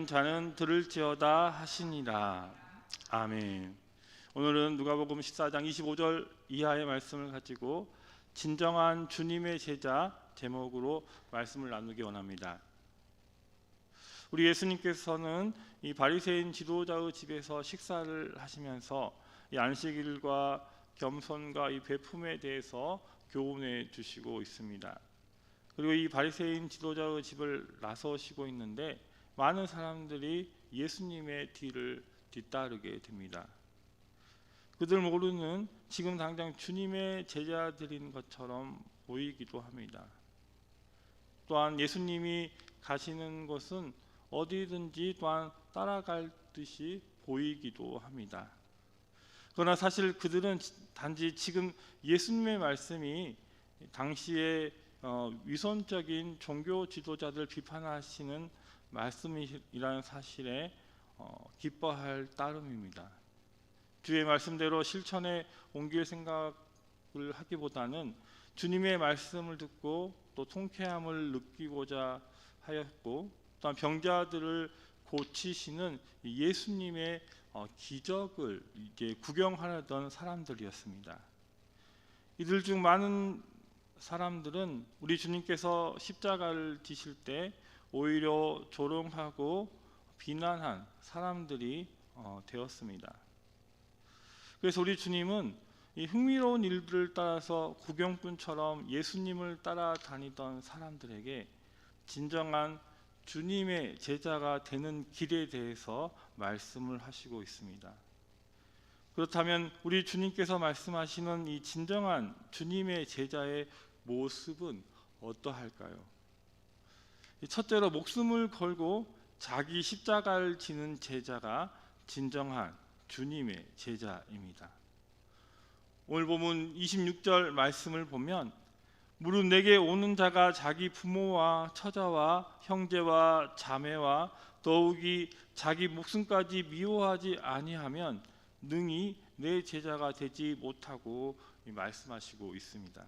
듣는 자는 들을지어다 하시니라. 아멘. 오늘은 누가복음 14장 25절 이하의 말씀을 가지고 진정한 주님의 제자 제목으로 말씀을 나누기 원합니다. 우리 예수님께서는 이 바리새인 지도자의 집에서 식사를 하시면서 이 안식일과 겸손과 이 베품에 대해서 교훈해 주시고 있습니다. 그리고 이 바리새인 지도자의 집을 나서시고 있는데 많은 사람들이 예수님의 뒤를 뒤따르게 됩니다. 그들 모두는 지금 당장 주님의 제자들인 것처럼 보이기도 합니다. 또한 예수님이 가시는 곳은 어디든지 또한 따라갈 듯이 보이기도 합니다. 그러나 사실 그들은 단지 지금 예수님의 말씀이 당시에 위선적인 종교 지도자들 비판하시는 말씀이라는 사실에 기뻐할 따름입니다. 주의 말씀대로 실천에 옮길 생각을 하기보다는 주님의 말씀을 듣고 또 통쾌함을 느끼고자 하였고, 또한 병자들을 고치시는 예수님의 기적을 이제 구경하려던 사람들이었습니다. 이들 중 많은 사람들은 우리 주님께서 십자가를 지실 때 오히려 조롱하고 비난한 사람들이 되었습니다. 그래서 우리 주님은 이 흥미로운 일들을 따라서 구경꾼처럼 예수님을 따라다니던 사람들에게 진정한 주님의 제자가 되는 길에 대해서 말씀을 하시고 있습니다. 그렇다면 우리 주님께서 말씀하시는 이 진정한 주님의 제자의 모습은 어떠할까요? 첫째로 목숨을 걸고 자기 십자가를 지는 제자가 진정한 주님의 제자입니다. 오늘 본문 26절 말씀을 보면 무릇 내게 오는 자가 자기 부모와 처자와 형제와 자매와 더욱이 자기 목숨까지 미워하지 아니하면 능히 내 제자가 되지 못하고 말씀하시고 있습니다.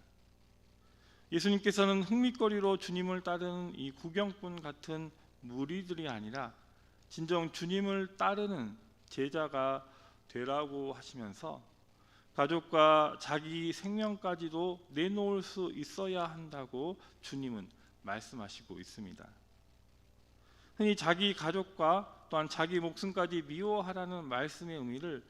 예수님께서는 흥미거리로 주님을 따르는 이 구경꾼 같은 무리들이 아니라 진정 주님을 따르는 제자가 되라고 하시면서 가족과 자기 생명까지도 내놓을 수 있어야 한다고 주님은 말씀하시고 있습니다. 흔히 자기 가족과 또한 자기 목숨까지 미워하라는 말씀의 의미를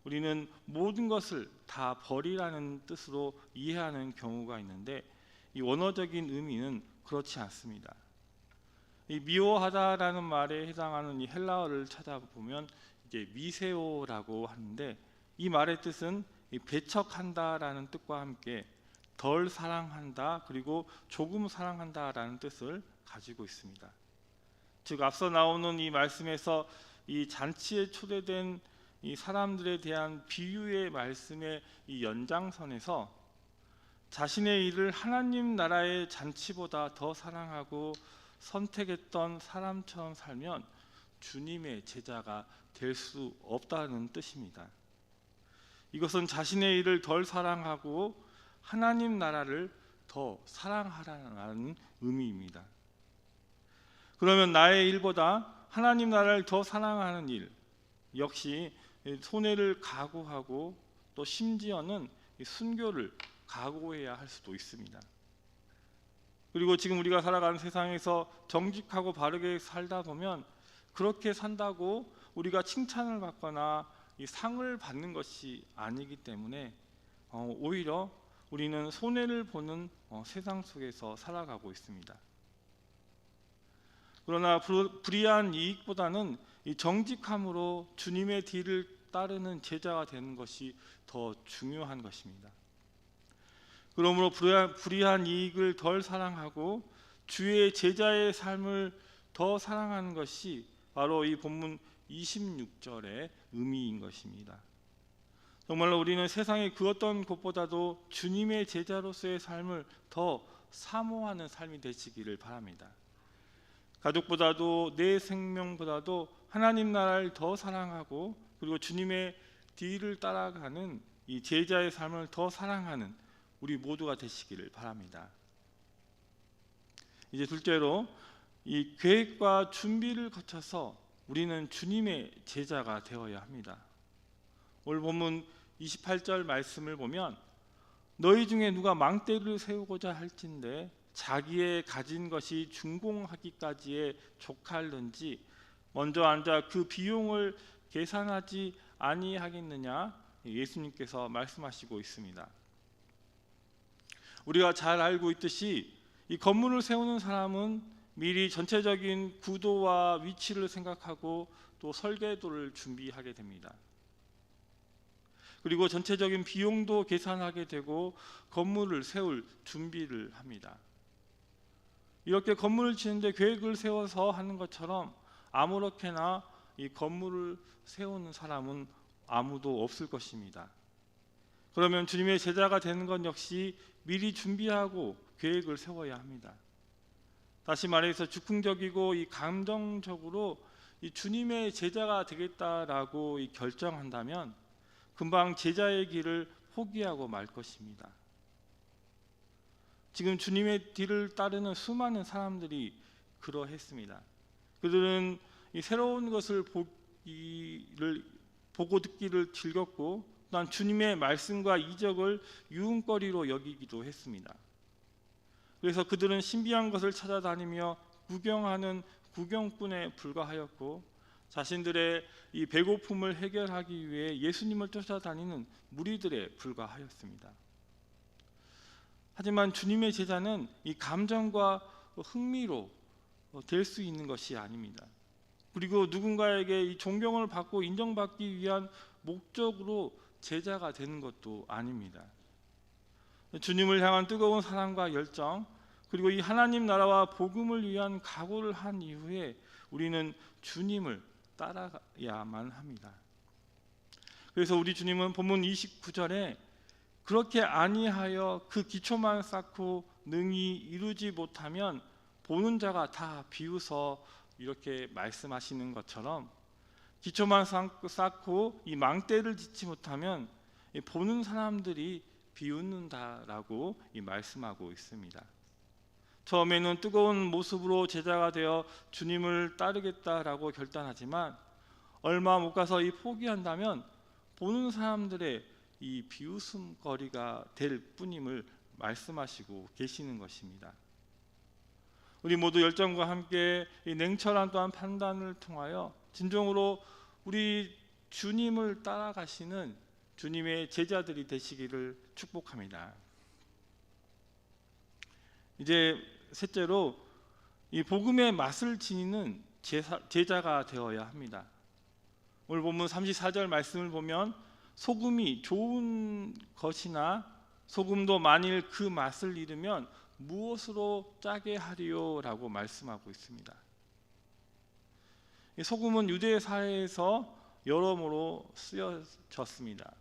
우리는 모든 것을 다 버리라는 뜻으로 이해하는 경우가 있는데, 이 원어적인 의미는 그렇지 않습니다. 이 미워하다라는 말에 해당하는 이 헬라어를 찾아보면 이제 미세오라고 하는데, 이 말의 뜻은 이 배척한다라는 뜻과 함께 덜 사랑한다 그리고 조금 사랑한다라는 뜻을 가지고 있습니다. 즉 앞서 나오는 이 말씀에서 이 잔치에 초대된 이 사람들에 대한 비유의 말씀의 이 연장선에서 자신의 일을 하나님 나라의 잔치보다 더 사랑하고 선택했던 사람처럼 살면 주님의 제자가 될 수 없다는 뜻입니다. 이것은 자신의 일을 덜 사랑하고 하나님 나라를 더 사랑하라는 의미입니다. 그러면 나의 일보다 하나님 나라를 더 사랑하는 일 역시 손해를 각오하고 또 심지어는 순교를 각오해야 할 수도 있습니다. 그리고 지금 우리가 살아가는 세상에서 정직하고 바르게 살다 보면 그렇게 산다고 우리가 칭찬을 받거나 이 상을 받는 것이 아니기 때문에 오히려 우리는 손해를 보는 세상 속에서 살아가고 있습니다. 그러나 불이한 이익보다는 이 정직함으로 주님의 뒤를 따르는 제자가 되는 것이 더 중요한 것입니다. 그러므로 불이한 이익을 덜 사랑하고 주의 제자의 삶을 더 사랑하는 것이 바로 이 본문 26절의 의미인 것입니다. 정말로 우리는 세상의 그 어떤 것보다도 주님의 제자로서의 삶을 더 사모하는 삶이 되시기를 바랍니다. 가족보다도 내 생명보다도 하나님 나라를 더 사랑하고 그리고 주님의 뒤를 따라가는 이 제자의 삶을 더 사랑하는 우리 모두가 되시기를 바랍니다. 이제 둘째로 이 계획과 준비를 거쳐서 우리는 주님의 제자가 되어야 합니다. 오늘 본문 28절 말씀을 보면 너희 중에 누가 망대를 세우고자 할진대 자기의 가진 것이 준공하기까지에 족할는지 먼저 앉아 그 비용을 계산하지 아니하겠느냐, 예수님께서 말씀하시고 있습니다. 우리가 잘 알고 있듯이 이 건물을 세우는 사람은 미리 전체적인 구도와 위치를 생각하고 또 설계도를 준비하게 됩니다. 그리고 전체적인 비용도 계산하게 되고 건물을 세울 준비를 합니다. 이렇게 건물을 짓는데 계획을 세워서 하는 것처럼 아무렇게나 이 건물을 세우는 사람은 아무도 없을 것입니다. 그러면 주님의 제자가 되는 것 역시 미리 준비하고 계획을 세워야 합니다. 다시 말해서 즉흥적이고 이 감정적으로 이 주님의 제자가 되겠다라고 결정한다면 금방 제자의 길을 포기하고 말 것입니다. 지금 주님의 뒤를 따르는 수많은 사람들이 그러했습니다. 그들은 이 새로운 것을 보고 듣기를 즐겼고 또한 주님의 말씀과 이적을 유흥거리로 여기기도 했습니다. 그래서 그들은 신비한 것을 찾아다니며 구경하는 구경꾼에 불과하였고 자신들의 이 배고픔을 해결하기 위해 예수님을 쫓아다니는 무리들에 불과하였습니다. 하지만 주님의 제자는 이 감정과 흥미로 될 수 있는 것이 아닙니다. 그리고 누군가에게 이 존경을 받고 인정받기 위한 목적으로 제자가 되는 것도 아닙니다. 주님을 향한 뜨거운 사랑과 열정, 그리고 이 하나님 나라와 복음을 위한 각오를 한 이후에 우리는 주님을 따라야만 합니다. 그래서 우리 주님은 본문 29절에 그렇게 아니하여 그 기초만 쌓고 능히 이루지 못하면 보는 자가 다 비웃어 이렇게 말씀하시는 것처럼 기초만 쌓고 이 망대를 짓지 못하면 보는 사람들이 비웃는다라고 말씀하고 있습니다. 처음에는 뜨거운 모습으로 제자가 되어 주님을 따르겠다라고 결단하지만 얼마 못 가서 포기한다면 보는 사람들의 이 비웃음거리가 될 뿐임을 말씀하시고 계시는 것입니다. 우리 모두 열정과 함께 이 냉철한 또한 판단을 통하여 진정으로 우리 주님을 따라가시는 주님의 제자들이 되시기를 축복합니다. 이제 셋째로 이 복음의 맛을 지니는 제자가 되어야 합니다. 오늘 본문 34절 말씀을 보면 소금이 좋은 것이나 소금도 만일 그 맛을 잃으면 무엇으로 짜게 하리요? 라고 말씀하고 있습니다. 소금은 유대 사회에서 여러모로 쓰여졌습니다.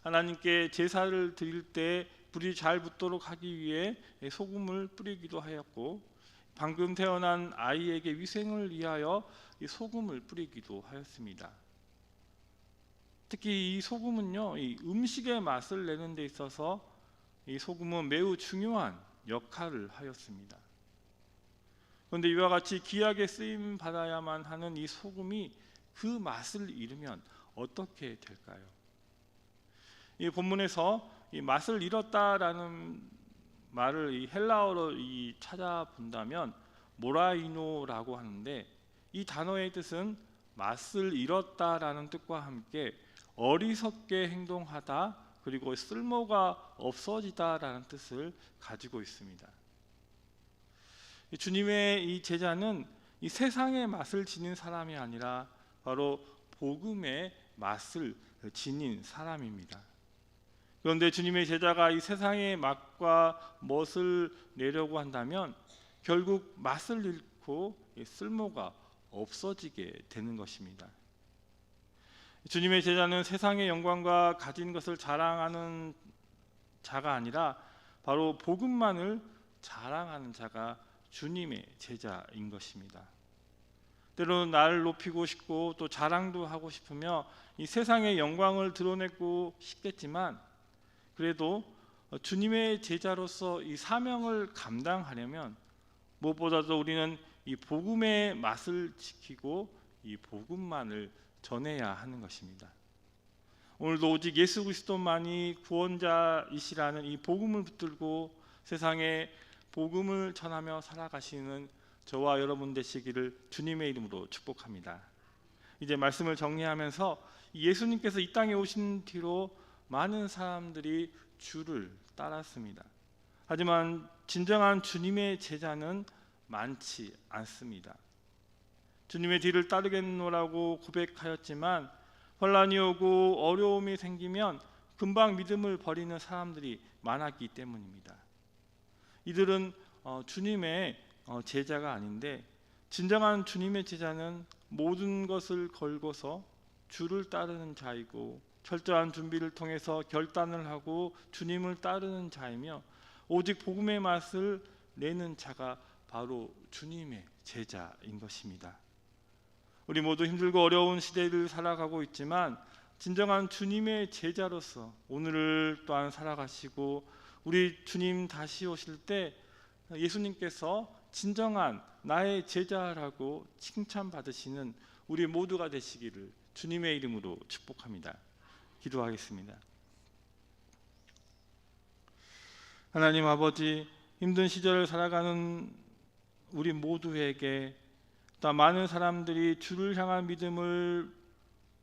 하나님께 제사를 드릴 때 불이 잘 붙도록 하기 위해 소금을 뿌리기도 하였고 방금 태어난 아이에게 위생을 위하여 이 소금을 뿌리기도 하였습니다. 특히 이 소금은요, 이 음식의 맛을 내는 데 있어서 이 소금은 매우 중요한 역할을 하였습니다. 그런데 이와 같이 귀하게 쓰임 받아야만 하는 이 소금이 그 맛을 잃으면 어떻게 될까요? 이 본문에서 이 맛을 잃었다라는 말을 이 헬라어로 찾아본다면 모라이노라고 하는데 이 단어의 뜻은 맛을 잃었다라는 뜻과 함께 어리석게 행동하다 그리고 쓸모가 없어지다라는 뜻을 가지고 있습니다. 주님의 이 제자는 이 세상의 맛을 지닌 사람이 아니라 바로 복음의 맛을 지닌 사람입니다. 그런데 주님의 제자가 이 세상의 맛과 멋을 내려고 한다면 결국 맛을 잃고 쓸모가 없어지게 되는 것입니다. 주님의 제자는 세상의 영광과 가진 것을 자랑하는 자가 아니라 바로 복음만을 자랑하는 자가 주님의 제자인 것입니다. 때로는 나를 높이고 싶고 또 자랑도 하고 싶으며 이 세상의 영광을 드러내고 싶겠지만 그래도 주님의 제자로서 이 사명을 감당하려면 무엇보다도 우리는 이 복음의 맛을 지키고 이 복음만을 전해야 하는 것입니다. 오늘도 오직 예수 그리스도만이 구원자이시라는 이 복음을 붙들고 세상에 복음을 전하며 살아가시는 저와 여러분 되시기를 주님의 이름으로 축복합니다. 이제 말씀을 정리하면서 예수님께서 이 땅에 오신 뒤로 많은 사람들이 주를 따랐습니다. 하지만 진정한 주님의 제자는 많지 않습니다. 주님의 뒤를 따르겠노라고 고백하였지만 혼란이 오고 어려움이 생기면 금방 믿음을 버리는 사람들이 많았기 때문입니다. 이들은 주님의 제자가 아닌데 진정한 주님의 제자는 모든 것을 걸고서 주를 따르는 자이고 철저한 준비를 통해서 결단을 하고 주님을 따르는 자이며 오직 복음의 맛을 내는 자가 바로 주님의 제자인 것입니다. 우리 모두 힘들고 어려운 시대를 살아가고 있지만 진정한 주님의 제자로서 오늘을 또한 살아가시고 우리 주님 다시 오실 때 예수님께서 진정한 나의 제자라고 칭찬받으시는 우리 모두가 되시기를 주님의 이름으로 축복합니다. 기도하겠습니다. 하나님 아버지, 힘든 시절을 살아가는 우리 모두에게 또 많은 사람들이 주를 향한 믿음을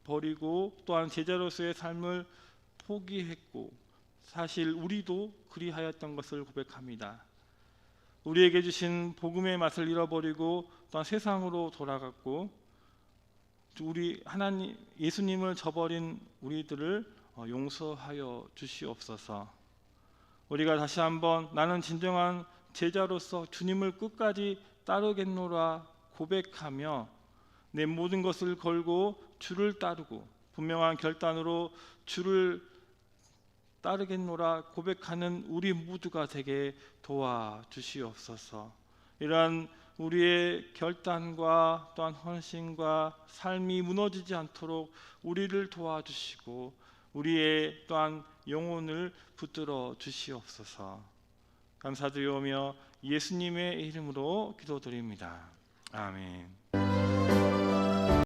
버리고 또한 제자로서의 삶을 포기했고 사실 우리도 그리하였던 것을 고백합니다. 우리에게 주신 복음의 맛을 잃어버리고 또한 세상으로 돌아갔고 우리 하나님 예수님을 저버린 우리들을 용서하여 주시옵소서. 우리가 다시 한번 나는 진정한 제자로서 주님을 끝까지 따르겠노라 고백하며 내 모든 것을 걸고 주를 따르고 분명한 결단으로 주를 따르겠노라 고백하는 우리 모두가 되게 도와주시옵소서. 이러한 우리의 결단과 또한 헌신과 삶이 무너지지 않도록 우리를 도와주시고 우리의 또한 영혼을 붙들어 주시옵소서. 감사드리오며 예수님의 이름으로 기도드립니다. 아멘.